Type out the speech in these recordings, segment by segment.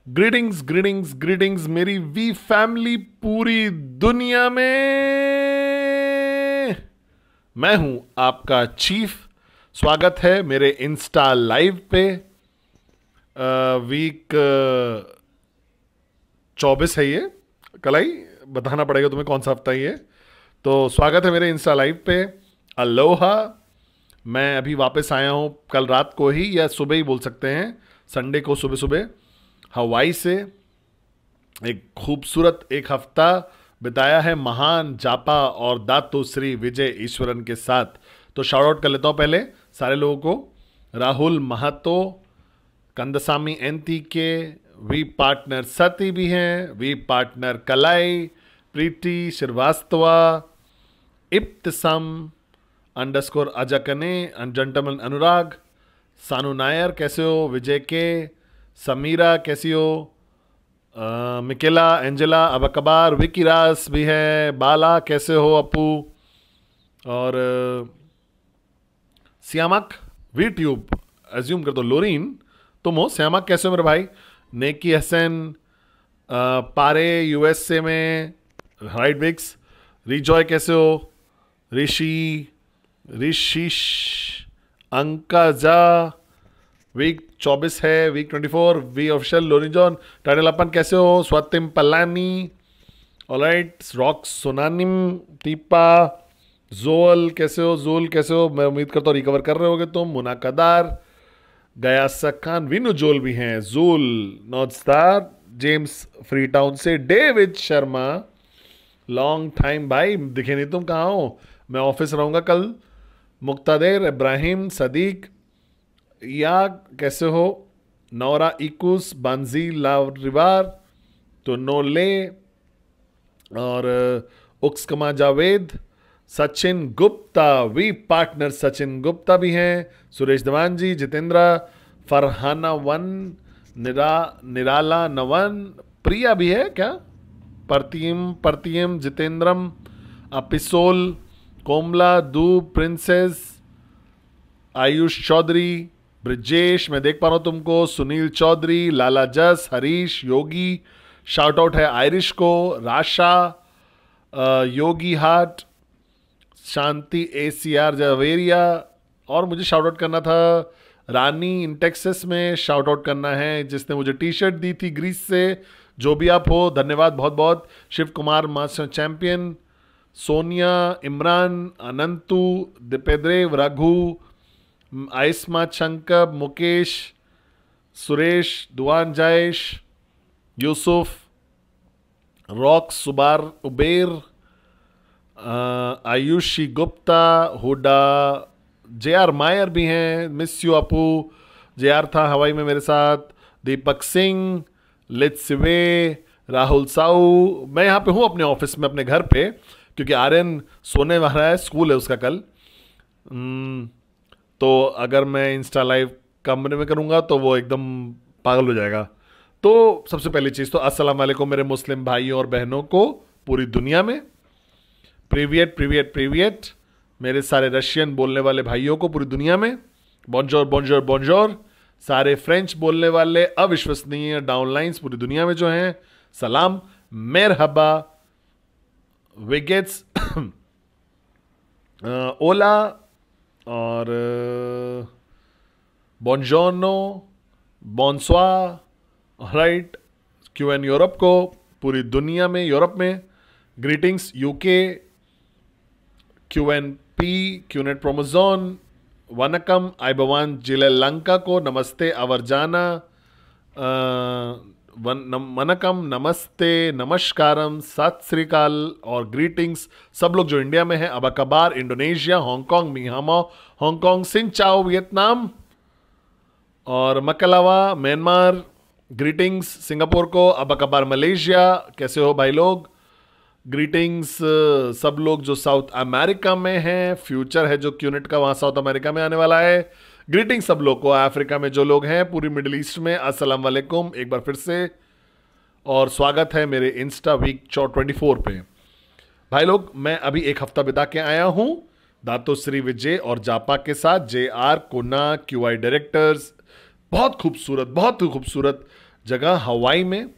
Greetings greetings greetings मेरी we family पूरी दुनिया में। मैं हूं आपका चीफ। स्वागत है मेरे इंस्टा लाइव पे। वीक 24 है ये। कल ही बताना पड़ेगा तुम्हें कौन सा हफ्ता है ये। तो स्वागत है मेरे इंस्टा लाइव पे। अलोहा। मैं अभी वापस आया हूं कल रात को ही या सुबह ही बोल सकते हैं, संडे को सुबह सुबह हवाई से। एक खूबसूरत एक हफ्ता बिताया है महान जापा और दातो श्री विजय ईश्वरन के साथ। तो शाउट आउट कर लेता हूं पहले सारे लोगों को। राहुल महतो, कंदसामी एनती के, वी पार्टनर सती भी हैं, वी पार्टनर कलाई, प्रीति श्रीवास्तवा, इब्तिसम अंडरस्कोर अजकने, जेंटलमैन अनुराग, सानू नायर कैसे हो, विजय के, समीरा कैसी हो, मिकेला, एंजेला, अबकबार, विकी रास भी है, बाला कैसे हो अपू, और श्यामक वी ट्यूब एज्यूम कर दो, लोरीन तुम हो, श्यामक कैसे हो मेरे भाई, नेकी हसन, पारे यूएसए में, राइट विक्स, रिजॉय कैसे हो, ऋषि, ऋषिश, अंकाजा, वीक 24 है, वीक 24, वी ऑफिशियल, लोरिजॉन, टाइटलपन कैसे हो, स्वातिम पलानी, ऑलराइट, रॉक सोनानिम, टीपा, जोल कैसे हो, जोल कैसे हो, मैं उम्मीद करता हूँ रिकवर कर रहे होगे तुम, मुनाकदार, गया सखान, विनु जोल भी हैं, जोल, north star, James free town से, डेविड शर्मा, लॉन्ग टाइम भाई दिखे नहीं तुम, कहाँ हो, मैं ऑफिस रहूंगा कल, मुक्तादेर, इब्राहिम, सदीक, या कैसे हो, नौरा इकुस, बांजी लारिवार, तो नोले, और उक्सकमा जावेद, सचिन गुप्ता, वी पार्टनर सचिन गुप्ता भी हैं, सुरेश दवान जी, जितेंद्र, फरहाना वन, निराला नवन, प्रिया भी है क्या, परतियम, जितेंद्रम, अपिसोल, कोमला, दू, प्रिंसेस, आयुष चौधरी, ब्रिजेश, मैं देख पा रहा हूं तुमको, सुनील चौधरी, लाला जस, हरीश, योगी, शाउट आउट है आयरिश को, राशा, योगी हाट, शांति, एसीआर जवेरिया, और मुझे शाउट आउट करना था रानी इन टेक्सास में, शाउट आउट करना है जिसने मुझे टी शर्ट दी थी ग्रीस से। जो भी आप हो धन्यवाद बहुत बहुत। शिव कुमार मास्टर चैंपियन, सोनिया, इमरान, अनंतु, दीपेद्रेव, रघु, आइस्मा, शंकर, मुकेश, सुरेश, दुआन जायश, यूसुफ, रॉक, सुबार, उबेर, आयुषी गुप्ता, हुडा, जे.आर. मायर भी हैं, मिस यू अपू, जे.आर. था हवाई में मेरे साथ, दीपक सिंह, लित्सिवे, राहुल साऊ। मैं यहाँ पे हूँ अपने ऑफिस में, अपने घर पे, क्योंकि आर्यन सोने वाला है, स्कूल है उसका कल। तो अगर मैं इंस्टा लाइव कमरे में करूँगा तो वो एकदम पागल हो जाएगा। तो सबसे पहली चीज़ तो अस्सलाम वालेकुम मेरे मुस्लिम भाइयों और बहनों को पूरी दुनिया में, प्रीवियट प्रीवियट प्रीवियट मेरे सारे रशियन बोलने वाले भाइयों को पूरी दुनिया में, बॉन्जोर बॉन्जोर बॉन्जोर, सारे फ्रेंच बोलने वाले अविश्वसनीय डाउनलाइंस पूरी दुनिया में जो हैं, सलाम, मेरहबा, विगेट्स, ओला, और बॉन्जोर्नो, बॉन्सवा, राइट, क्यूएन यूरोप को पूरी दुनिया में, यूरोप में ग्रीटिंग्स, यूके, क्यूएनपी, क्यूनेट प्रोमोजोन, वनकम, आइबवान जिले लंका को नमस्ते, अवरजाना, वनकम, नमस्ते, नमस्कारम, सत श्रीकाल और ग्रीटिंग्स सब लोग जो इंडिया में हैं, अबकबार, इंडोनेशिया, हांगकांग, मिहामा, हांगकांग, सिंचाओ, वियतनाम, और मकलावा, म्यांमार, ग्रीटिंग्स, सिंगापुर को, अबकबार, मलेशिया, कैसे हो भाई लोग, ग्रीटिंग्स सब लोग जो साउथ अमेरिका में हैं, फ्यूचर है जो क्यूनेट का वहाँ साउथ अमेरिका में आने वाला है, ग्रीटिंग्स सब लोग को, अफ्रीका में जो लोग हैं, पूरी मिडिल ईस्ट में, अस्सलाम वालेकुम एक बार फिर से, और स्वागत है मेरे इंस्टा वीक 24 पे। भाई लोग मैं अभी एक हफ्ता बिता के आया हूँ दातो श्री विजय और जापा के साथ, जे.आर. कोना, क्यूआई डायरेक्टर्स, बहुत खूबसूरत जगह हवाई में,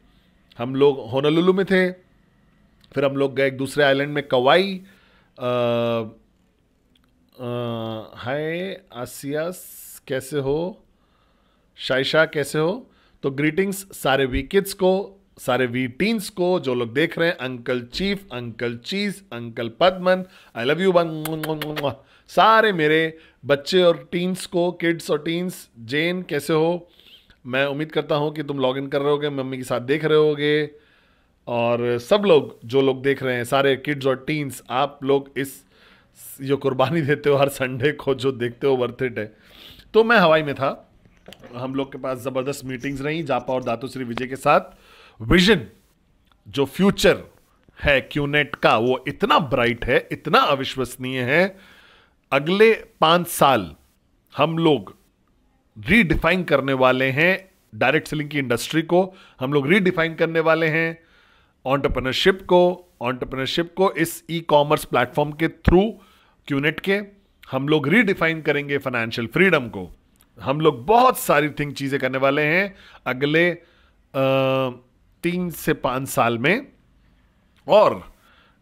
हम लोग होनोलुलु में थे, फिर हम लोग गए एक दूसरे आइलैंड में कवाई। हाय आसियास, कैसे हो? शाइशा कैसे हो? तो ग्रीटिंग्स सारे वी किड्स को, सारे वी टीन्स को जो लोग देख रहे हैं, अंकल चीफ, अंकल चीज, uncle Padman, I love you, सारे मेरे बच्चे और टीन्स को, किड्स और टीन्स। जेन कैसे हो? मैं उम्मीद करता हूं कि तुम लॉग इन कर रहे होगे, मम्मी के साथ देख रहे होगे, और सब लोग जो लोग देख रहे हैं, सारे किड्स और टीन्स, आप लोग इस जो कुर्बानी देते हो हर संडे को, जो देखते हो, वर्थ इट है। तो मैं हवाई में था, हम लोग के पास ज़बरदस्त मीटिंग्स रही जापा और दातुश्री विजय के साथ। विजन जो फ्यूचर है क्यूनेट का, वो इतना ब्राइट है, इतना अविश्वसनीय है। अगले 5 साल हम लोग रीडिफाइन करने वाले हैं डायरेक्ट सेलिंग की इंडस्ट्री को, हम लोग रीडिफाइन करने वाले हैं एंटरप्रेन्योरशिप को इस ई कॉमर्स प्लेटफॉर्म के थ्रू, क्यूनेट के। हम लोग रीडिफाइन करेंगे फाइनेंशियल फ्रीडम को, हम लोग बहुत सारी चीजें करने वाले हैं अगले 3 से 5 साल में। और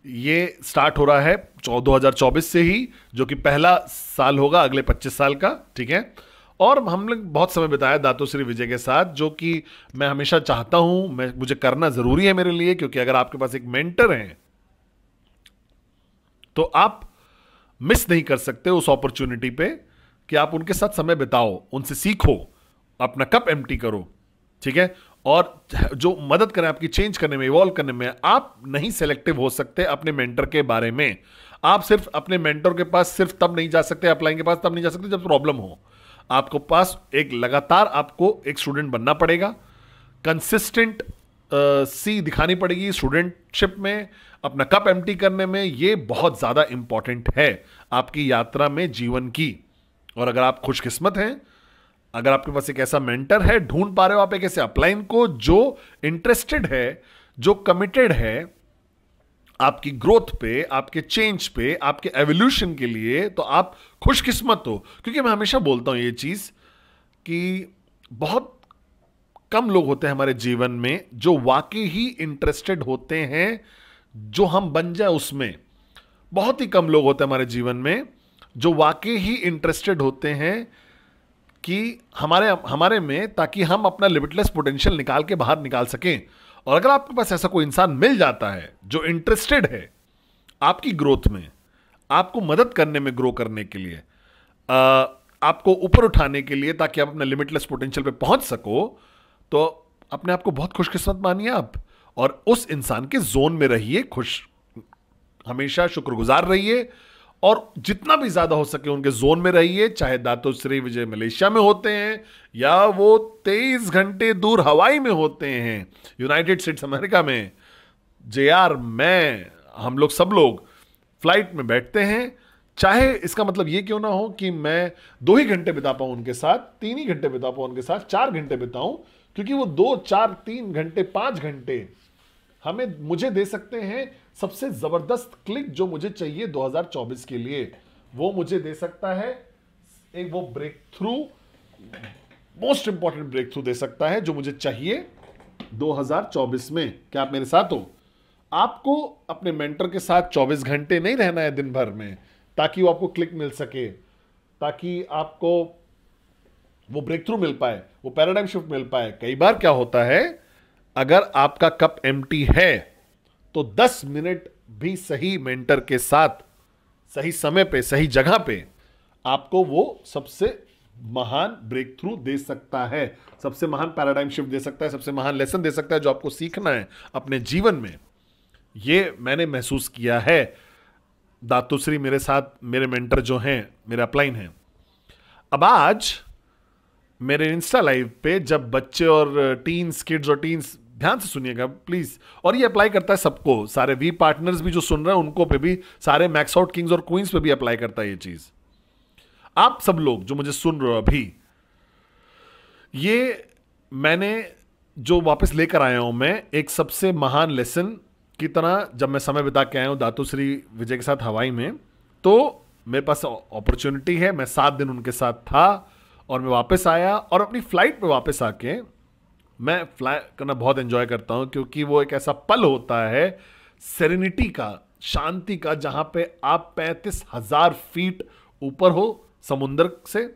ये स्टार्ट हो रहा है 2024 से ही, जो कि पहला साल होगा अगले 25 साल का, ठीक है। और हम लोग बहुत समय बिताया दातुश्री विजय के साथ, जो कि मैं हमेशा चाहता हूं, मुझे करना जरूरी है मेरे लिए, क्योंकि अगर आपके पास एक मेंटर है तो आप मिस नहीं कर सकते उस अपॉर्चुनिटी पे कि आप उनके साथ समय बिताओ, उनसे सीखो, अपना कप एम्प्टी करो, ठीक है। और जो मदद करें आपकी चेंज करने में, इवॉल्व करने में। आप नहीं सेलेक्टिव हो सकते अपने मेंटर के बारे में। आप सिर्फ अपने मेंटर के पास सिर्फ तब नहीं जा सकते, अपलाइन के पास तब नहीं जा सकते जब प्रॉब्लम हो। आपको पास एक लगातार आपको एक स्टूडेंट बनना पड़ेगा, कंसिस्टेंट सी दिखानी पड़ेगी स्टूडेंटशिप में, अपना कप एम्प्टी करने में। ये बहुत ज्यादा इंपॉर्टेंट है आपकी यात्रा में जीवन की। और अगर आप खुशकिस्मत हैं, अगर आपके पास एक ऐसा मेंटर है, ढूंढ पा रहे हो आप एक ऐसे अपलाइन को जो इंटरेस्टेड है, जो कमिटेड है आपकी ग्रोथ पे, आपके चेंज पे, आपके एवोल्यूशन के लिए, तो आप खुशकिस्मत हो। क्योंकि मैं हमेशा बोलता हूं ये चीज कि बहुत कम लोग होते हैं हमारे जीवन में जो वाकई ही इंटरेस्टेड होते हैं जो हम बन जाए उसमें। बहुत ही कम लोग होते हैं हमारे जीवन में जो वाकई ही इंटरेस्टेड होते हैं कि हमारे में, ताकि हम अपना लिमिटलेस पोटेंशियल निकाल के बाहर निकाल सकें। और अगर आपके पास ऐसा कोई इंसान मिल जाता है जो इंटरेस्टेड है आपकी ग्रोथ में, आपको मदद करने में, ग्रो करने के लिए, आपको ऊपर उठाने के लिए, ताकि आप अपने लिमिटलेस पोटेंशियल पे पहुंच सको, तो अपने आप को बहुत खुशकिस्मत मानिए आप। और उस इंसान के जोन में रहिए, हमेशा शुक्रगुजार रहिए, और जितना भी ज्यादा हो सके उनके जोन में रहिए। चाहे दातुश्री विजय मलेशिया में होते हैं या वो 23 घंटे दूर हवाई में होते हैं, यूनाइटेड स्टेट्स अमेरिका में। जेआर, मैं, हम लोग सब लोग फ्लाइट में बैठते हैं, चाहे इसका मतलब ये क्यों ना हो कि मैं 2 ही घंटे बिता पाऊं उनके साथ, 3 ही घंटे बिता पाऊं उनके साथ, 4 घंटे बिताऊं, क्योंकि वो 2, 4, 3 घंटे, 5 घंटे मुझे दे सकते हैं सबसे जबरदस्त क्लिक जो मुझे चाहिए 2024 के लिए। वो मुझे दे सकता है एक वो breakthrough, most important breakthrough दे सकता है जो मुझे चाहिए 2024 में। क्या आप मेरे साथ हो? आपको अपने मेंटर के साथ 24 घंटे नहीं रहना है दिन भर में, ताकि वो आपको क्लिक मिल सके, ताकि आपको वो ब्रेक थ्रू मिल पाए, वो पैराडाइम शिफ्ट मिल पाए। कई बार क्या होता है, अगर आपका कप एम्प्टी है तो 10 मिनट भी सही मेंटर के साथ, सही समय पे, सही जगह पे, आपको वो सबसे महान ब्रेक थ्रू दे सकता है, सबसे महान पैराडाइम शिफ्ट दे सकता है, सबसे महान लेसन दे सकता है जो आपको सीखना है अपने जीवन में। ये मैंने महसूस किया है। दातुश्री मेरे साथ, मेरे मेंटर जो हैं, मेरे अपलाइन हैं। अब आज मेरे इंस्टा लाइव पे जब बच्चे और टीन्स, किड्स और टीन्स, ध्यान से सुनिएगा प्लीज, और ये अप्लाई करता है सबको, सारे वी पार्टनर्स भी जो सुन रहे हैं उनको पे भी, सारे मैक्स आउट किंग्स और क्वींस पे भी अप्लाई करता है ये चीज। आप सब लोग जो मुझे सुन रहे हो अभी, ये मैंने जो वापस लेकर आया हूं मैं एक सबसे महान लेसन की तरह। जब मैं समय बिता के आया हूं दातुश्री विजय के साथ हवाई में, तो मेरे पास अपॉर्चुनिटी है, मैं 7 दिन उनके साथ था और मैं वापस आया, और अपनी फ्लाइट पे वापस आके मैं फ्लाई करना बहुत एंजॉय करता हूं, क्योंकि वो एक ऐसा पल होता है सेरेनिटी का, शांति का, जहां पे आप 35,000 फीट ऊपर हो समुद्र से,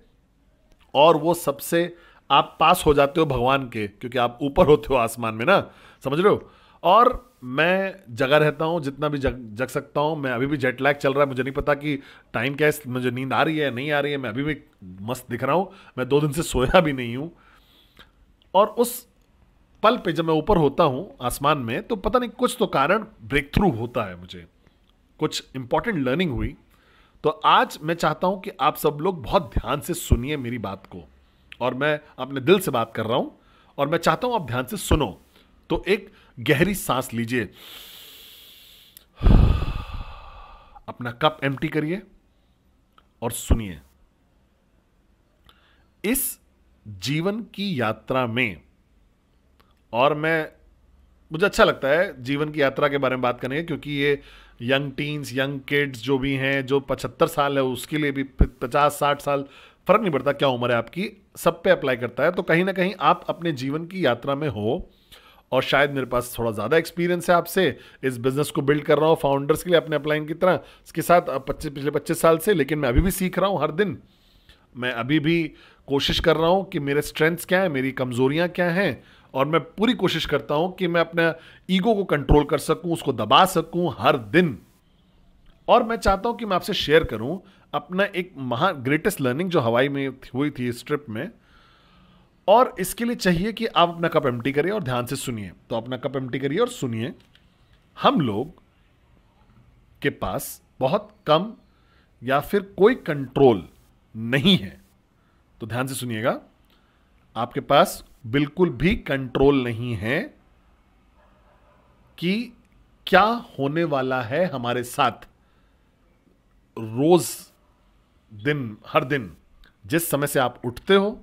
और वो सबसे आप पास हो जाते हो भगवान के, क्योंकि आप ऊपर होते हो आसमान में ना, समझ रहे हो। और मैं जगा रहता हूँ जितना भी जग सकता हूँ। मैं अभी भी जेट लैग चल रहा है, मुझे नहीं पता कि टाइम क्या है, मुझे नींद आ रही है नहीं आ रही है, मैं अभी भी मस्त दिख रहा हूँ। मैं 2 दिन से सोया भी नहीं हूँ। और उस पल पे जब मैं ऊपर होता हूँ आसमान में, तो पता नहीं कुछ तो कारण ब्रेक थ्रू होता है, मुझे कुछ इंपॉर्टेंट लर्निंग हुई। तो आज मैं चाहता हूं कि आप सब लोग बहुत ध्यान से सुनिए मेरी बात को, और मैं अपने दिल से बात कर रहा हूं, और मैं चाहता हूं आप ध्यान से सुनो। तो एक गहरी सांस लीजिए, अपना कप एम्प्टी करिए और सुनिए। इस जीवन की यात्रा में, और मुझे अच्छा लगता है जीवन की यात्रा के बारे में बात करने, क्योंकि ये यंग टीन्स, यंग किड्स जो भी हैं, जो 75 साल है उसके लिए भी, 50-60 साल, फर्क नहीं पड़ता क्या उम्र है आपकी, सब पे अप्लाई करता है। तो कहीं ना कहीं आप अपने जीवन की यात्रा में हो, और शायद मेरे पास थोड़ा ज़्यादा एक्सपीरियंस है आपसे, इस बिजनेस को बिल्ड कर रहा हूँ फाउंडर्स के लिए अपने अपलाइन की तरह, इसके साथ पिछले 25 साल से। लेकिन मैं अभी भी सीख रहा हूँ हर दिन। मैं अभी भी कोशिश कर रहा हूँ कि मेरे स्ट्रेंथ्स क्या हैं, मेरी कमजोरियाँ क्या हैं, और मैं पूरी कोशिश करता हूँ कि मैं अपना ईगो को कंट्रोल कर सकूँ, उसको दबा सकूँ हर दिन। और मैं चाहता हूँ कि मैं आपसे शेयर करूँ अपना एक ग्रेटेस्ट लर्निंग जो हवाई में हुई थी इस ट्रिप में। और इसके लिए चाहिए कि आप अपना कप एम्प्टी करिए और ध्यान से सुनिए। तो अपना कप एम्प्टी करिए और सुनिए। हम लोग के पास बहुत कम या फिर कोई कंट्रोल नहीं है। तो ध्यान से सुनिएगा, आपके पास बिल्कुल भी कंट्रोल नहीं है कि क्या होने वाला है हमारे साथ। रोज दिन, हर दिन जिस समय से आप उठते हो,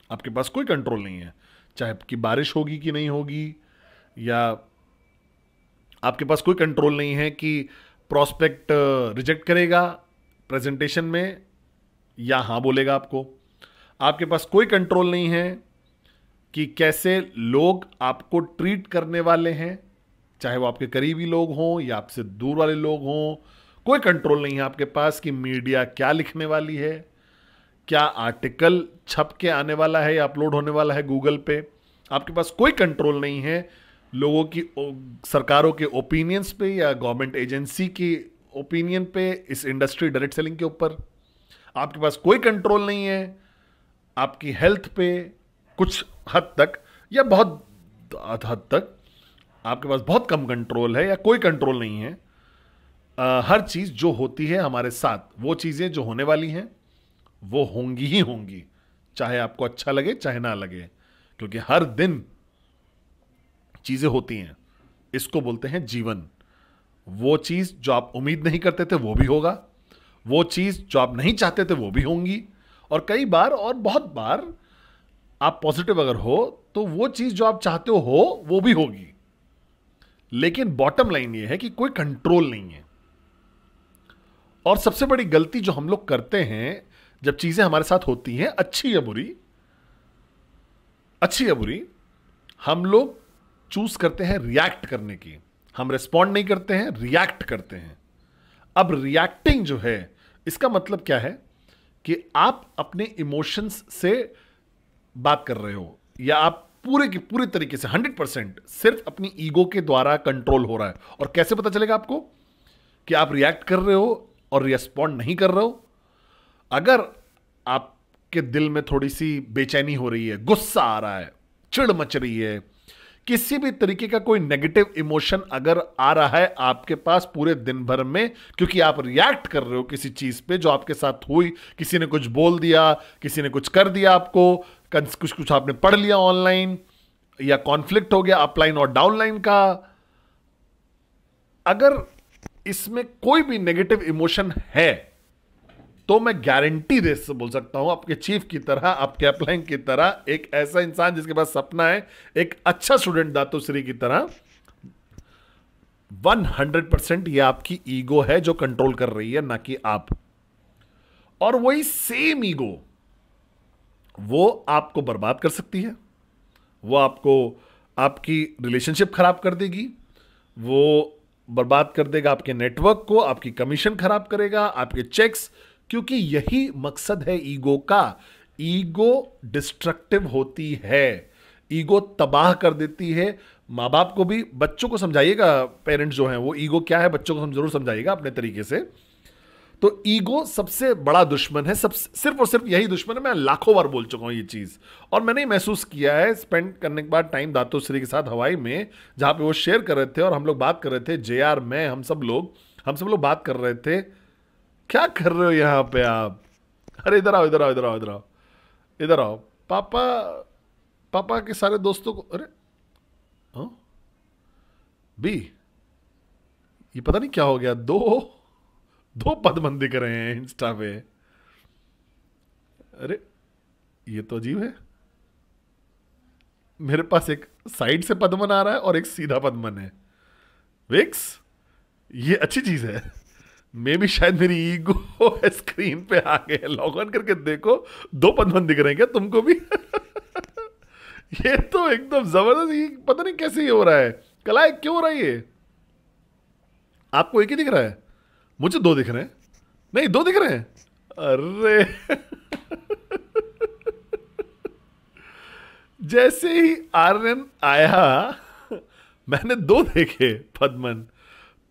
आपके पास कोई कंट्रोल नहीं है। चाहे आपकी बारिश होगी कि नहीं होगी, या आपके पास कोई कंट्रोल नहीं है कि प्रोस्पेक्ट रिजेक्ट करेगा प्रेजेंटेशन में या हाँ बोलेगा आपको। आपके पास कोई कंट्रोल नहीं है कि कैसे लोग आपको ट्रीट करने वाले हैं, चाहे वो आपके करीबी लोग हों या आपसे दूर वाले लोग हों। कोई कंट्रोल नहीं है आपके पास कि मीडिया क्या लिखने वाली है, क्या आर्टिकल छप के आने वाला है या अपलोड होने वाला है गूगल पे। आपके पास कोई कंट्रोल नहीं है लोगों की, सरकारों के ओपिनियंस पे या गवर्नमेंट एजेंसी की ओपिनियन पे, इस इंडस्ट्री डायरेक्ट सेलिंग के ऊपर। आपके पास कोई कंट्रोल नहीं है आपकी हेल्थ पे, कुछ हद तक या बहुत हद तक आपके पास बहुत कम कंट्रोल है या कोई कंट्रोल नहीं है। हर चीज जो होती है हमारे साथ, वो चीजें जो होने वाली हैं वो होंगी ही होंगी, चाहे आपको अच्छा लगे चाहे ना लगे, क्योंकि हर दिन चीजें होती हैं। इसको बोलते हैं जीवन। वो चीज जो आप उम्मीद नहीं करते थे वो भी होगा, वो चीज जो आप नहीं चाहते थे वो भी होंगी, और कई बार और बहुत बार आप पॉजिटिव अगर हो तो वो चीज जो आप चाहते हो वो भी होगी। लेकिन बॉटम लाइन ये है कि कोई कंट्रोल नहीं है। और सबसे बड़ी गलती जो हम लोग करते हैं जब चीजें हमारे साथ होती हैं, अच्छी या बुरी, हम लोग चूज करते हैं रिएक्ट करने की। हम रिस्पॉन्ड नहीं करते हैं, रिएक्ट करते हैं। अब रिएक्टिंग जो है, इसका मतलब क्या है कि आप अपने इमोशंस से बात कर रहे हो, या आप पूरे की पूरी तरीके से 100% सिर्फ अपनी ईगो के द्वारा कंट्रोल हो रहा है। और कैसे पता चलेगा आपको कि आप रिएक्ट कर रहे हो और रिस्पॉन्ड नहीं कर रहे हो? अगर आपके दिल में थोड़ी सी बेचैनी हो रही है, गुस्सा आ रहा है, चिढ़ मच रही है, किसी भी तरीके का कोई नेगेटिव इमोशन अगर आ रहा है आपके पास पूरे दिन भर में, क्योंकि आप रिएक्ट कर रहे हो किसी चीज पे जो आपके साथ हुई, किसी ने कुछ बोल दिया, किसी ने कुछ कर दिया आपको, कुछ आपने पढ़ लिया ऑनलाइन, या कॉन्फ्लिक्ट हो गया अपलाइन और डाउनलाइन का, अगर इसमें कोई भी नेगेटिव इमोशन है तो मैं गारंटी दे से बोल सकता हूं, आपके चीफ की तरह, आपके अपलाइन की तरह, एक ऐसा इंसान जिसके पास सपना है, एक अच्छा स्टूडेंट दातुश्री की तरह, 100% ये आपकी ईगो है जो कंट्रोल कर रही है, ना कि आप। और वही सेम ईगो वो आपको बर्बाद कर सकती है, वो आपको आपकी रिलेशनशिप खराब कर देगी, वो बर्बाद कर देगा आपके नेटवर्क को, आपकी कमीशन खराब करेगा, आपके चेक्स, क्योंकि यही मकसद है ईगो का। ईगो डिस्ट्रक्टिव होती है, ईगो तबाह कर देती है। माँ बाप को भी, बच्चों को समझाइएगा, पेरेंट्स जो हैं वो ईगो क्या है बच्चों को जरूर समझाइएगा अपने तरीके से। तो ईगो सबसे बड़ा दुश्मन है, सब सिर्फ और सिर्फ यही दुश्मन है। मैं लाखों बार बोल चुका हूं ये चीज, और मैंने महसूस किया है स्पेंड करने के बाद टाइम दातोश्री के साथ हवाई में, जहां पे वो शेयर कर रहे थे और हम लोग बात कर रहे थे, JR मैं, हम सब लोग बात कर रहे थे। क्या कर रहे हो यहां पे आप? अरे इधर आओ, इधर आओ, इधर आओ, इधर आओ, इधर आओ। पापा के सारे दोस्तों को, अरे हाँ बी, ये पता नहीं क्या हो गया, दो पद्मन दिख रहे हैं इंस्टा पे। अरे ये तो अजीब है, मेरे पास एक साइड से पद्मन आ रहा है और एक सीधा पद्मन है। विक्स, ये अच्छी चीज है। मे भी शायद मेरी ईगो स्क्रीन पे आ गए। लॉग ऑन करके देखो, 2 पद्मन दिख रहे हैं क्या तुमको भी? ये तो एकदम जबरदस्त, ये पता नहीं कैसे ये हो रहा है। कलाए क्यों हो रहा है ये? आपको एक ही दिख रहा है, मुझे 2 दिख रहे हैं। नहीं, 2 दिख रहे हैं। अरे जैसे ही आर्यन आया मैंने 2 देखे पद्मन,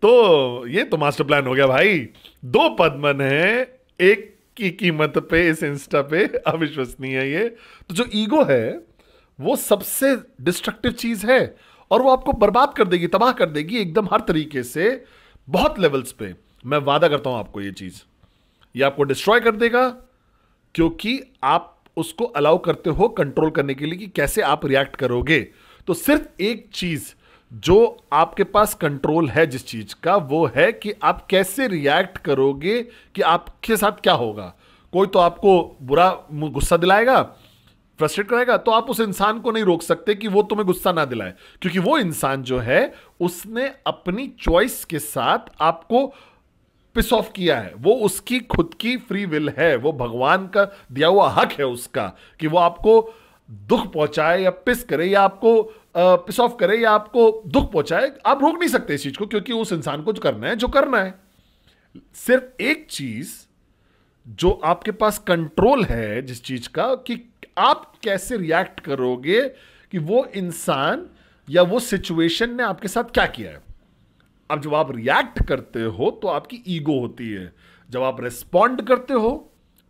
तो ये तो मास्टर प्लान हो गया भाई। 2 पद्मन है एक की कीमत पे इस इंस्टा पे, अविश्वसनीय है ये। तो जो ईगो है वो सबसे डिस्ट्रक्टिव चीज है, और वो आपको बर्बाद कर देगी, तबाह कर देगी एकदम हर तरीके से, बहुत लेवल्स पे। मैं वादा करता हूं आपको, ये आपको डिस्ट्रॉय कर देगा, क्योंकि आप उसको अलाउ करते हो कंट्रोल करने के लिए कि कैसे आप रिएक्ट करोगे। तो सिर्फ एक चीज जो आपके पास कंट्रोल है जिस चीज का, वो है कि आप कैसे रिएक्ट करोगे, कि आपके साथ क्या होगा। कोई तो आपको बुरा गुस्सा दिलाएगा, फ्रस्ट्रेट कराएगा, तो आप उस इंसान को नहीं रोक सकते कि वो तुम्हें गुस्सा ना दिलाए, क्योंकि वो इंसान जो है उसने अपनी चॉइस के साथ आपको पिस ऑफ किया है। वो उसकी खुद की फ्री विल है, वो भगवान का दिया हुआ हक है उसका कि वो आपको दुख पहुंचाए या पिस करे, या आपको पिस ऑफ करे, या आपको दुख पहुंचाए। आप रोक नहीं सकते इस चीज को, क्योंकि उस इंसान को जो करना है। सिर्फ एक चीज जो आपके पास कंट्रोल है जिस चीज का, कि आप कैसे रिएक्ट करोगे कि वो इंसान या वो सिचुएशन ने आपके साथ क्या किया है। अब जब आप रिएक्ट करते हो तो आपकी ईगो होती है, जब आप रिस्पॉन्ड करते हो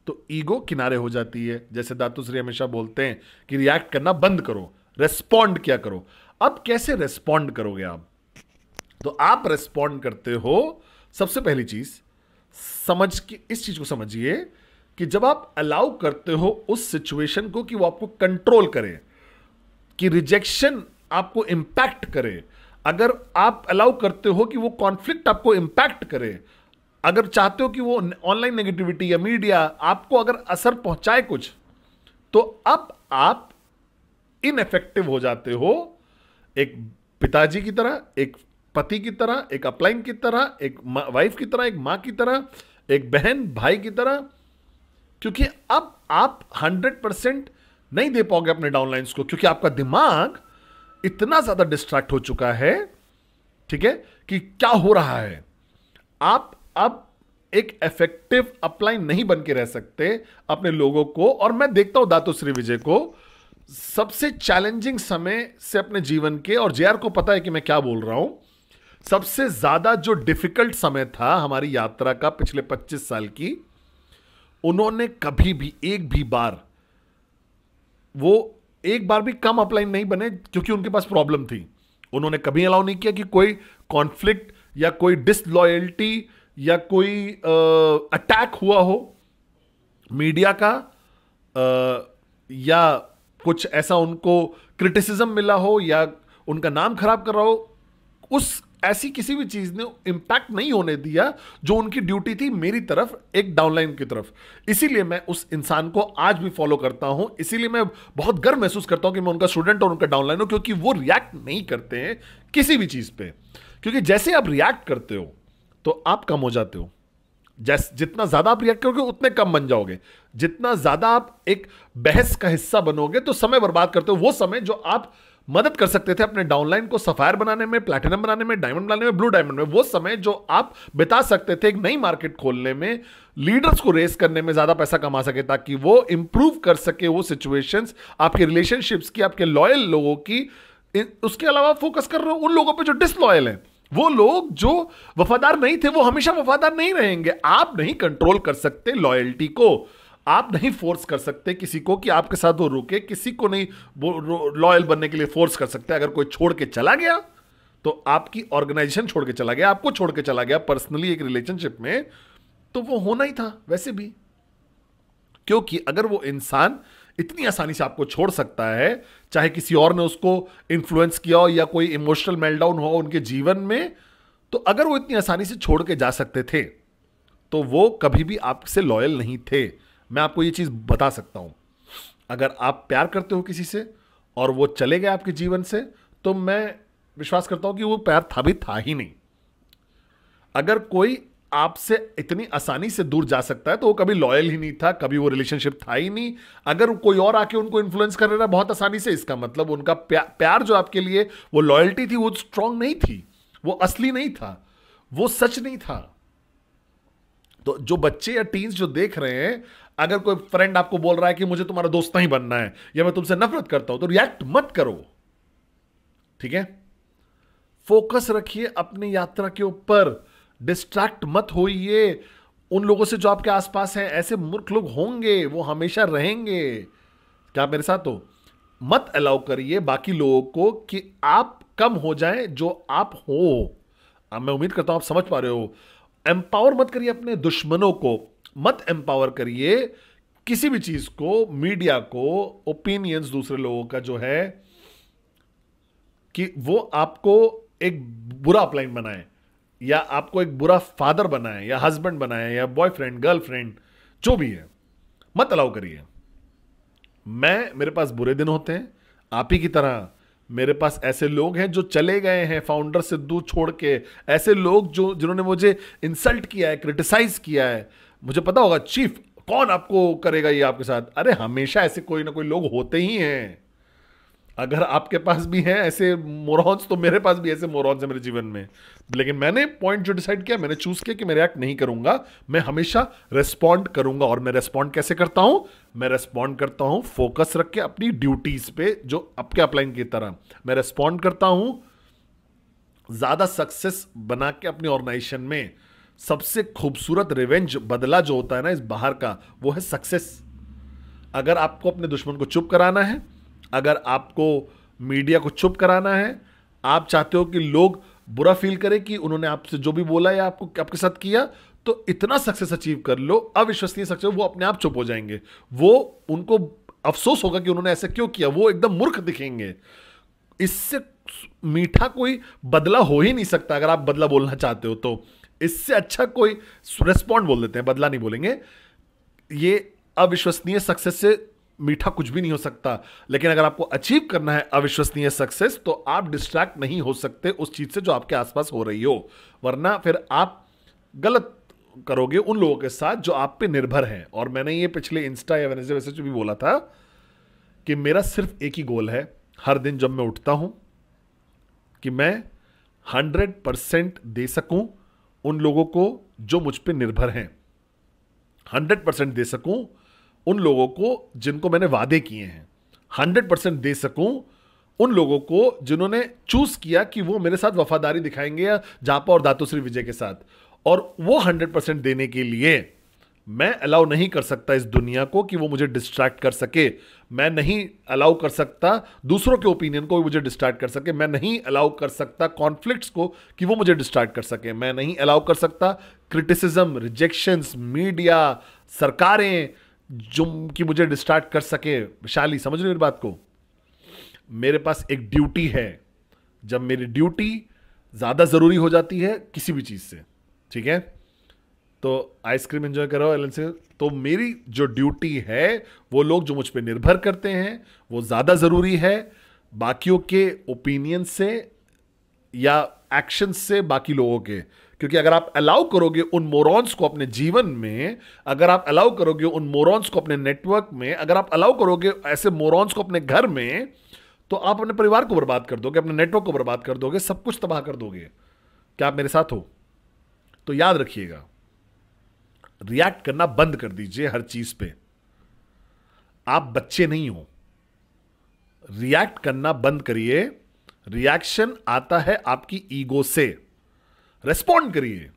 तो ईगो किनारे हो जाती है। जैसे दातुश्री हमेशा बोलते हैं कि रिएक्ट करना बंद करो, रिस्पॉन्ड क्या करो। अब कैसे रिस्पॉन्ड करोगे आप? तो आप रिस्पॉन्ड करते हो, सबसे पहली चीज समझ के इस चीज को समझिए कि जब आप अलाउ करते हो उस सिचुएशन को कि वो आपको कंट्रोल करे, कि रिजेक्शन आपको इंपैक्ट करे, अगर आप अलाउ करते हो कि वो कॉन्फ्लिक्ट आपको इंपैक्ट करे, अगर चाहते हो कि वो ऑनलाइन नेगेटिविटी या मीडिया आपको अगर असर पहुंचाए कुछ, तो अब आप इनइफेक्टिव हो जाते हो, एक पिताजी की तरह, एक पति की तरह, एक अपलाइन की तरह, एक वाइफ की तरह, एक मां की तरह, एक बहन भाई की तरह, क्योंकि अब आप 100% नहीं दे पाओगे अपने डाउनलाइंस को, क्योंकि आपका दिमाग इतना ज्यादा डिस्ट्रैक्ट हो चुका है, ठीक है, कि क्या हो रहा है। आप अब एक इफेक्टिव अपलाइन नहीं बन के रह सकते अपने लोगों को। और मैं देखता हूं दातुश्री विजय को सबसे चैलेंजिंग समय से अपने जीवन के, और JR को पता है कि मैं क्या बोल रहा हूं, सबसे ज्यादा जो डिफिकल्ट समय था हमारी यात्रा का पिछले 25 साल की, उन्होंने कभी भी एक बार भी कम अपलाइन नहीं बने, क्योंकि उनके पास प्रॉब्लम थी। उन्होंने कभी अलाउ नहीं किया कि कोई कॉन्फ्लिक्ट या कोई डिसलॉयल्टी या कोई अटैक हुआ हो मीडिया का, या कुछ ऐसा उनको क्रिटिसिज्म मिला हो, या उनका नाम खराब कर रहा हो। उस ऐसी किसी भी चीज ने इंपैक्ट नहीं होने दिया जो उनकी ड्यूटी थी मेरी तरफ, एक डाउनलाइन की तरफ। इसीलिए मैं उस इंसान को आज भी फॉलो करता हूं, इसीलिए मैं बहुत गर्व महसूस करता हूं कि मैं उनका स्टूडेंट और उनका डाउनलाइन हूं, क्योंकि वो रिएक्ट नहीं करते हैं किसी भी चीज पे। क्योंकि जैसे आप रिएक्ट करते हो तो आप कम हो जाते हो, जितना ज्यादा आप रिएक्ट करोगे उतने कम बन जाओगे। जितना ज्यादा आप एक बहस का हिस्सा बनोगे तो समय बर्बाद करते हो, वो समय जो आप मदद कर सकते थे अपने डाउनलाइन को सफायर बनाने में, प्लैटिनम बनाने में, डायमंड बनाने में, ब्लू डायमंड में, वो समय जो आप बिता सकते थे एक नई मार्केट खोलने में, लीडर्स को रेस करने में, ज्यादा पैसा कमा सके ताकि वो इंप्रूव कर सके वो सिचुएशंस आपके रिलेशनशिप्स की, आपके लॉयल लोगों की। उसके अलावा फोकस कर रहे हो उन लोगों पे जो डिसलॉयल हैं। वो लोग जो वफादार नहीं थे वो हमेशा वफादार नहीं रहेंगे। आप नहीं कंट्रोल कर सकते लॉयल्टी को, आप नहीं फोर्स कर सकते किसी को कि आपके साथ वो रुके, किसी को नहीं लॉयल बनने के लिए फोर्स कर सकते। अगर कोई छोड़ के चला गया तो आपकी ऑर्गेनाइजेशन छोड़ के चला गया, आपको छोड़ के चला गया पर्सनली एक रिलेशनशिप में, तो वो होना ही था वैसे भी। क्योंकि अगर वो इंसान इतनी आसानी से आपको छोड़ सकता है, चाहे किसी और ने उसको इन्फ्लुएंस किया हो या कोई इमोशनल मेल्टडाउन हो उनके जीवन में, तो अगर वो इतनी आसानी से छोड़ के जा सकते थे तो वो कभी भी आपसे लॉयल नहीं थे। मैं आपको ये चीज बता सकता हूं। अगर आप प्यार करते हो किसी से और वो चले गए आपके जीवन से, तो मैं विश्वास करता हूं कि वो प्यार था ही नहीं। अगर कोई आपसे इतनी आसानी से दूर जा सकता है तो वो कभी लॉयल ही नहीं था, कभी वो रिलेशनशिप था ही नहीं। अगर कोई और आके उनको इन्फ्लुएंस कर रहा है बहुत आसानी से, इसका मतलब उनका प्यार जो आपके लिए वो लॉयल्टी थी वो स्ट्रांग नहीं थी, वो असली नहीं था, वो सच नहीं था। तो जो बच्चे या टीन्स जो देख रहे हैं, अगर कोई फ्रेंड आपको बोल रहा है कि मुझे तुम्हारा दोस्त नहीं बनना है या मैं तुमसे नफरत करता हूं, तो रिएक्ट मत करो, ठीक है? फोकस रखिए अपनी यात्रा के ऊपर, डिस्ट्रैक्ट मत होइए उन लोगों से जो आपके आसपास हैं। ऐसे मूर्ख लोग होंगे, वो हमेशा रहेंगे। क्या आप मेरे साथ हो? मत अलाउ करिए बाकी लोगों को कि आप कम हो जाएं जो आप हो। अब मैं उम्मीद करता हूं आप समझ पा रहे हो। एम्पावर मत करिए अपने दुश्मनों को, मत एम्पावर करिए किसी भी चीज को, मीडिया को, ओपिनियंस दूसरे लोगों का जो है कि वो आपको एक बुरा अपलाइन बनाए या आपको एक बुरा फादर बनाए या हस्बैंड बनाए या बॉयफ्रेंड, गर्लफ्रेंड, जो भी है, मत अलाउ करिए। मेरे पास बुरे दिन होते हैं, आप ही की तरह मेरे पास ऐसे लोग हैं जो चले गए हैं फाउंडर सिद्धू छोड़ के, ऐसे लोग जो जिन्होंने मुझे इंसल्ट किया है, क्रिटिसाइज किया है। मुझे पता होगा चीफ कौन आपको करेगा ये आपके साथ। अरे हमेशा ऐसे कोई ना कोई लोग होते ही हैं। अगर आपके पास भी हैं ऐसे मोरॉन्स, तो मेरे पास भी ऐसे मोरॉन्स हैं मेरे जीवन में। लेकिन मैंने पॉइंट जो डिसाइड किया, मैंने चूज किया कि मैं रिएक्ट नहीं करूंगा, मैं हमेशा रेस्पॉन्ड करूंगा। और मैं रेस्पॉन्ड कैसे करता हूं? मैं रेस्पॉन्ड करता हूं फोकस रख के अपनी ड्यूटीज पे, जो आपके अपलाइन की तरह मैं रेस्पॉन्ड करता हूं ज्यादा सक्सेस बना के अपनी ऑर्गेनाइजेशन में। सबसे खूबसूरत रिवेंज बदला जो होता है ना इस बाहर का, वो है सक्सेस। अगर आपको अपने दुश्मन को चुप कराना है, अगर आपको मीडिया को चुप कराना है, आप चाहते हो कि लोग बुरा फील करें कि उन्होंने आपसे जो भी बोला या आपको आपके साथ किया, तो इतना सक्सेस अचीव कर लो, अविश्वसनीय सक्सेस, वो अपने आप चुप हो जाएंगे। वो उनको अफसोस होगा कि उन्होंने ऐसा क्यों किया, वो एकदम मूर्ख दिखेंगे। इससे मीठा कोई बदला हो ही नहीं सकता। अगर आप बदला बोलना चाहते हो तो इससे अच्छा कोई रेस्पॉन्ड बोल देते हैं, बदला नहीं बोलेंगे। ये अविश्वसनीय सक्सेस से मीठा कुछ भी नहीं हो सकता। लेकिन अगर आपको अचीव करना है अविश्वसनीय सक्सेस, तो आप डिस्ट्रैक्ट नहीं हो सकते उस चीज से जो आपके आसपास हो रही हो, वरना फिर आप गलत करोगे उन लोगों के साथ जो आप पे निर्भर हैं। और मैंने ये पिछले इंस्टा या वेडनेसडे वैसे भी बोला था कि मेरा सिर्फ एक ही गोल है हर दिन जब मैं उठता हूं, कि मैं 100% दे सकूं उन लोगों को जो मुझ पे निर्भर हैं, 100% दे सकूं उन लोगों को जिनको मैंने वादे किए हैं, 100% दे सकूं उन लोगों को जिन्होंने चूज किया कि वो मेरे साथ वफादारी दिखाएंगे, या जापा और दातुश्री विजय के साथ। और वो 100% देने के लिए मैं अलाउ नहीं कर सकता इस दुनिया को कि वो मुझे डिस्ट्रैक्ट कर सके। मैं नहीं अलाउ कर सकता दूसरों के ओपिनियन को मुझे डिस्ट्रैक्ट कर सके। मैं नहीं अलाउ कर सकता कॉन्फ्लिक्ट्स को कि वो मुझे डिस्ट्रैक्ट कर सके। मैं नहीं अलाउ कर सकता क्रिटिसिज्म, रिजेक्शंस, मीडिया, सरकारें जो कि मुझे डिस्ट्रैक्ट कर सके। विशाली, समझ रहे मेरी बात को? मेरे पास एक ड्यूटी है। जब मेरी ड्यूटी ज्यादा जरूरी हो जाती है किसी भी चीज से, ठीक है, तो आइसक्रीम एंजॉय करो एलन से, तो मेरी जो ड्यूटी है वो लोग जो मुझ पे निर्भर करते हैं वो ज्यादा जरूरी है बाकियों के ओपिनियन से या एक्शन से बाकी लोगों के। क्योंकि अगर आप अलाउ करोगे उन मोरॉन्स को अपने जीवन में, अगर आप अलाउ करोगे उन मोरॉन्स को अपने नेटवर्क में, अगर आप अलाउ करोगे ऐसे मोरॉन्स को अपने घर में, तो आप अपने परिवार को बर्बाद कर दोगे, अपने नेटवर्क को बर्बाद कर दोगे, सब कुछ तबाह कर दोगे। क्या आप मेरे साथ हो? तो याद रखिएगा, रिएक्ट करना बंद कर दीजिए हर चीज पे। आप बच्चे नहीं हो, रिएक्ट करना बंद करिए। रिएक्शन आता है आपकी ईगो से, रेस्पॉन्ड करिए,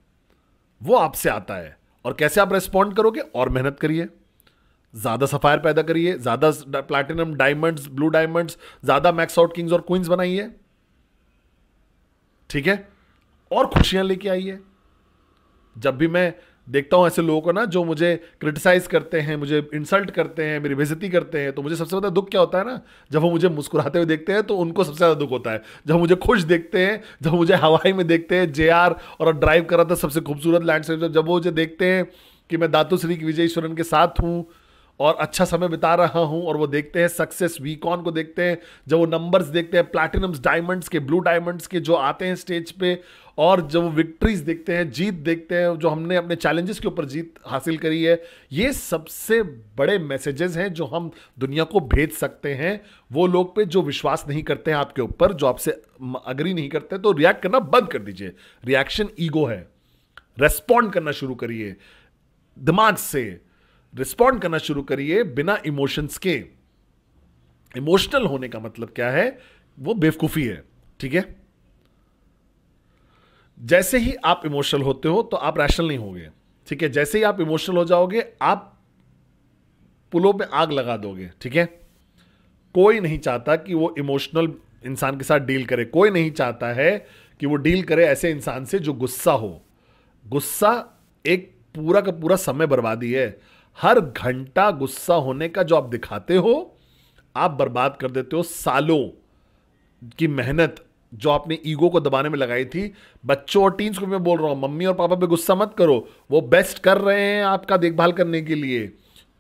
वो आपसे आता है। और कैसे आप रेस्पॉन्ड करोगे? और मेहनत करिए, ज्यादा सफायर पैदा करिए, ज्यादा प्लैटिनम डायमंड्स, ब्लू डायमंड्स, ज्यादा मैक्स आउट किंग्स और क्वींस बनाइए, ठीक है? और खुशियां लेके आइए। जब भी मैं देखता हूं ऐसे लोगों को ना, जो मुझे क्रिटिसाइज करते हैं, मुझे इंसल्ट करते हैं, मेरी बेइज्जती करते हैं, तो मुझे सबसे ज्यादा दुख क्या होता है ना, जब वो मुझे मुस्कुराते हुए देखते हैं तो उनको सबसे ज्यादा दुख होता है। जब मुझे खुश देखते हैं, जब मुझे हवाई में देखते हैं जेआर और ड्राइव कर रहा था सबसे खूबसूरत लैंडस्केप, जब वो मुझे देखते हैं कि मैं दातुश्री विजयेश्वरन के साथ हूं और अच्छा समय बिता रहा हूं, और वो देखते हैं सक्सेस वीकॉन को देखते हैं, जब वो नंबर्स देखते हैं प्लैटिनम्स, डायमंड्स के, ब्लू डायमंड्स के जो आते हैं स्टेज पे, और जब वो विक्ट्रीज देखते हैं, जीत देखते हैं, जो हमने अपने चैलेंजेस के ऊपर जीत हासिल करी है, ये सबसे बड़े मैसेजेस हैं जो हम दुनिया को भेज सकते हैं वो लोग पे जो विश्वास नहीं करते हैं आपके ऊपर, जो आपसे अग्री नहीं करते। तो रिएक्ट करना बंद कर दीजिए। रिएक्शन ईगो है। रेस्पॉन्ड करना शुरू करिए, दिमाग से रिस्पॉन्ड करना शुरू करिए, बिना इमोशंस के। इमोशनल होने का मतलब क्या है? वो बेवकूफी है, ठीक है? जैसे ही आप इमोशनल होते हो तो आप रैशनल नहीं होगे, ठीक है? जैसे ही आप इमोशनल हो जाओगे, आप पुलों पे आग लगा दोगे, ठीक है? कोई नहीं चाहता कि वो इमोशनल इंसान के साथ डील करे। कोई नहीं चाहता है कि वो डील करे ऐसे इंसान से जो गुस्सा हो। गुस्सा एक पूरा का पूरा समय बर्बादी है। हर घंटा गुस्सा होने का जो आप दिखाते हो, आप बर्बाद कर देते हो सालों की मेहनत जो आपने ईगो को दबाने में लगाई थी। बच्चों और टीन्स को मैं बोल रहा हूं, मम्मी और पापा पे गुस्सा मत करो, वो बेस्ट कर रहे हैं आपका देखभाल करने के लिए।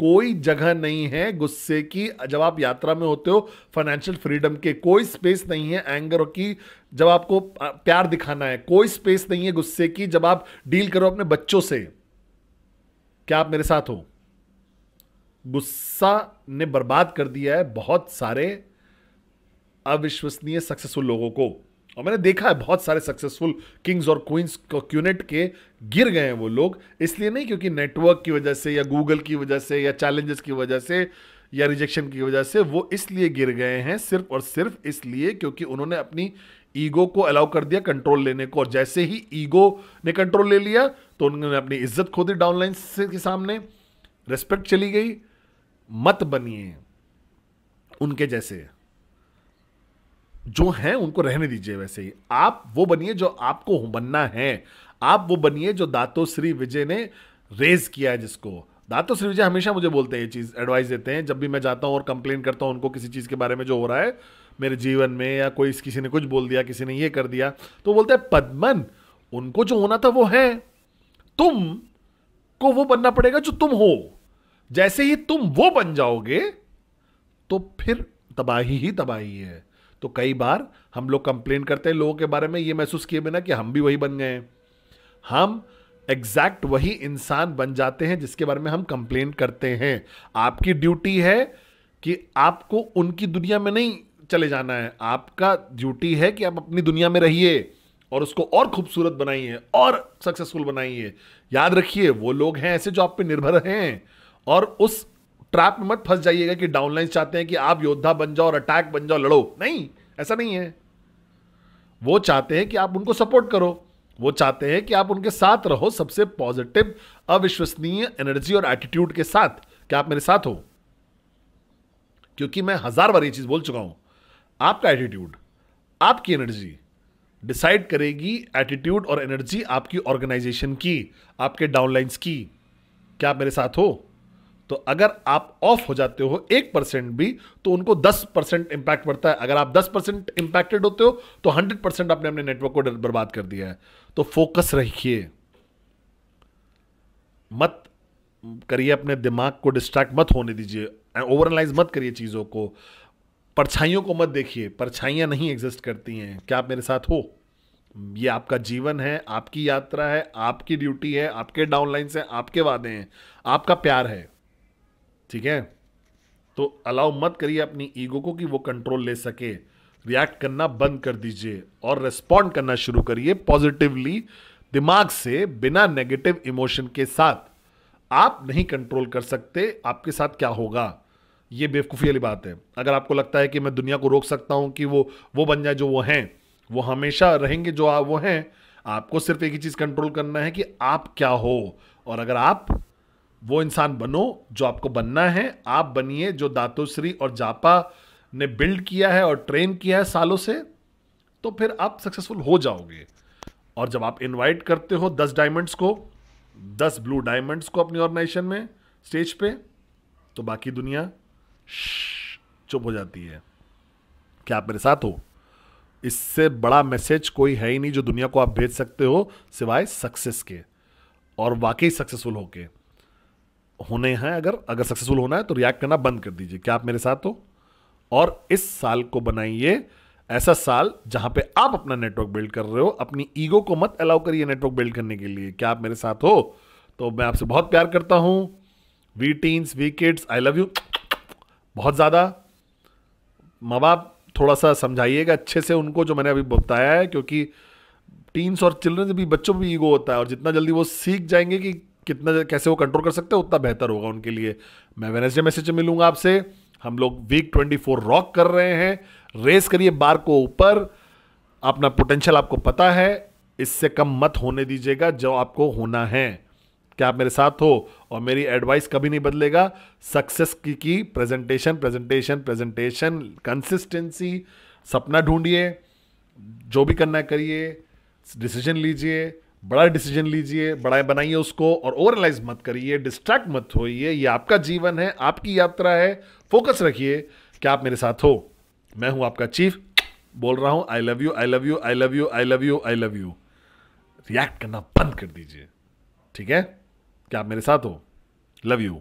कोई जगह नहीं है गुस्से की जब आप यात्रा में होते हो, फाइनेंशियल फ्रीडम के कोई स्पेस नहीं है, एंगर की जब आपको प्यार दिखाना है कोई स्पेस नहीं है, गुस्से की जब आप डील करो अपने बच्चों से। क्या आप मेरे साथ हो? गुस्सा ने बर्बाद कर दिया है बहुत सारे अविश्वसनीय सक्सेसफुल लोगों को। और मैंने देखा है बहुत सारे सक्सेसफुल किंग्स और क्वींस को क्यूनेट के गिर गए हैं वो लोग, इसलिए नहीं क्योंकि नेटवर्क की वजह से या गूगल की वजह से या चैलेंजेस की वजह से या रिजेक्शन की वजह से, वो इसलिए गिर गए हैं सिर्फ और सिर्फ इसलिए क्योंकि उन्होंने अपनी ईगो को अलाउ कर दिया कंट्रोल लेने को। और जैसे ही ईगो ने कंट्रोल ले लिया तो उन्होंने अपनी इज्जत खो दी डाउनलाइन के सामने, रेस्पेक्ट चली गई। मत बनिए उनके जैसे, जो हैं उनको रहने दीजिए वैसे ही। आप वो बनिए जो आपको बनना है। आप वो बनिए जो दातोश्री विजय ने रेज किया है, जिसको दातोश्री विजय हमेशा मुझे बोलते हैं, ये चीज एडवाइस देते हैं जब भी मैं जाता हूं और कंप्लेन करता हूं उनको किसी चीज के बारे में जो हो रहा है मेरे जीवन में, या कोई किसी ने कुछ बोल दिया, किसी ने ये कर दिया, तो बोलते हैं पद्मन, उनको जो होना था वो है, तुम को वो बनना पड़ेगा जो तुम हो। जैसे ही तुम वो बन जाओगे तो फिर तबाही ही तबाही है। तो कई बार हम लोग कंप्लेन करते हैं लोगों के बारे में ये महसूस किए बिना कि हम भी वही बन गए हैं। हम एग्जैक्ट वही इंसान बन जाते हैं जिसके बारे में हम कंप्लेन करते हैं। आपकी ड्यूटी है कि आपको उनकी दुनिया में नहीं चले जाना है, आपका ड्यूटी है कि आप अपनी दुनिया में रहिए और उसको और खूबसूरत बनाइए और सक्सेसफुल बनाइए। याद रखिए वो लोग हैं ऐसे जो आप पे निर्भर हैं, और उस ट्रैप में मत फंस जाइएगा कि डाउनलाइन चाहते हैं कि आप योद्धा बन जाओ और अटैक बन जाओ, लड़ो। नहीं, ऐसा नहीं है। वो चाहते हैं कि आप उनको सपोर्ट करो, वो चाहते हैं कि आप उनके साथ रहो सबसे पॉजिटिव अविश्वसनीय एनर्जी और एटीट्यूड के साथ। क्या आप मेरे साथ हो? क्योंकि मैं 1000 बार ये चीज बोल चुका हूं, आपका एटीट्यूड, आपकी एनर्जी डिसाइड करेगी एटीट्यूड और एनर्जी आपकी ऑर्गेनाइजेशन की, आपके डाउनलाइंस की। क्या आप मेरे साथ हो? तो अगर आप ऑफ हो जाते हो 1% भी तो उनको 10% इंपैक्ट पड़ता है। अगर आप 10% इंपैक्टेड होते हो तो 100% आपने अपने नेटवर्क को बर्बाद कर दिया है। तो फोकस रखिए, मत करिए अपने दिमाग को डिस्ट्रैक्ट मत होने दीजिए, ओवर एनालाइज मत करिए चीजों को, परछाइयों को मत देखिए, परछाइयां नहीं एग्जिस्ट करती हैं। क्या आप मेरे साथ हो? ये आपका जीवन है, आपकी यात्रा है, आपकी ड्यूटी है, आपके डाउनलाइंस हैं, आपके वादे हैं, आपका प्यार है। ठीक है, तो अलाउ मत करिए अपनी ईगो को कि वो कंट्रोल ले सके। रिएक्ट करना बंद कर दीजिए और रिस्पॉन्ड करना शुरू करिए पॉजिटिवली, दिमाग से, बिना नेगेटिव इमोशन के साथ। आप नहीं कंट्रोल कर सकते आपके साथ क्या होगा, ये बेवकूफ़ी वाली बात है। अगर आपको लगता है कि मैं दुनिया को रोक सकता हूं कि वो बन जाए जो वो हैं, वो हमेशा रहेंगे जो आप वो हैं। आपको सिर्फ एक ही चीज़ कंट्रोल करना है कि आप क्या हो, और अगर आप वो इंसान बनो जो आपको बनना है, आप बनिए जो दातोश्री और जापा ने बिल्ड किया है और ट्रेन किया है सालों से, तो फिर आप सक्सेसफुल हो जाओगे। और जब आप इनवाइट करते हो 10 डायमंड्स को, 10 ब्लू डायमंड्स को अपनी ऑर्गेनाइजेशन में स्टेज पे, तो बाकी दुनिया चुप हो जाती है। क्या आप मेरे साथ हो? इससे बड़ा मैसेज कोई है ही नहीं जो दुनिया को आप भेज सकते हो सिवाय सक्सेस के, और वाकई सक्सेसफुल होके होने हैं। अगर सक्सेसफुल होना है तो रिएक्ट करना बंद कर दीजिए। क्या आप मेरे साथ हो? और इस साल को बनाइए ऐसा साल जहां पे आप अपना नेटवर्क बिल्ड कर रहे हो। अपनी ईगो को मत अलाउ करिए नेटवर्क बिल्ड करने के लिए। क्या आप मेरे साथ हो? तो मैं आपसे बहुत प्यार करता हूं। We teens, we kids, I love you बहुत ज़्यादा। माँ बाप थोड़ा सा समझाइएगा अच्छे से उनको, जो मैंने अभी बताया है, क्योंकि टीन्स और चिल्ड्रन भी, बच्चों में भी ईगो होता है, और जितना जल्दी वो सीख जाएंगे कि कितना कैसे वो कंट्रोल कर सकते हैं, उतना बेहतर होगा उनके लिए। मैं वेडनेसडे मैसेज में मिलूंगा आपसे। हम लोग वीक 24 रॉक कर रहे हैं। रेस करिए बार को ऊपर, अपना पोटेंशियल आपको पता है, इससे कम मत होने दीजिएगा जो आपको होना है। क्या आप मेरे साथ हो? और मेरी एडवाइस कभी नहीं बदलेगा। सक्सेस की प्रेजेंटेशन प्रेजेंटेशन प्रेजेंटेशन, कंसिस्टेंसी, सपना ढूंढिए, जो भी करना है करिए, डिसीजन लीजिए, बड़ा डिसीजन लीजिए, बड़ा बनाइए उसको, और ओवरलाइज मत करिए, डिस्ट्रैक्ट मत होइए। ये आपका जीवन है, आपकी यात्रा है, फोकस रखिए। क्या आप मेरे साथ हो? मैं हूं आपका चीफ, बोल रहा हूं आई love you, I love you, I love you, I love you, I love you. React करना बंद कर दीजिए। ठीक है? क्या आप मेरे साथ हो? Love you.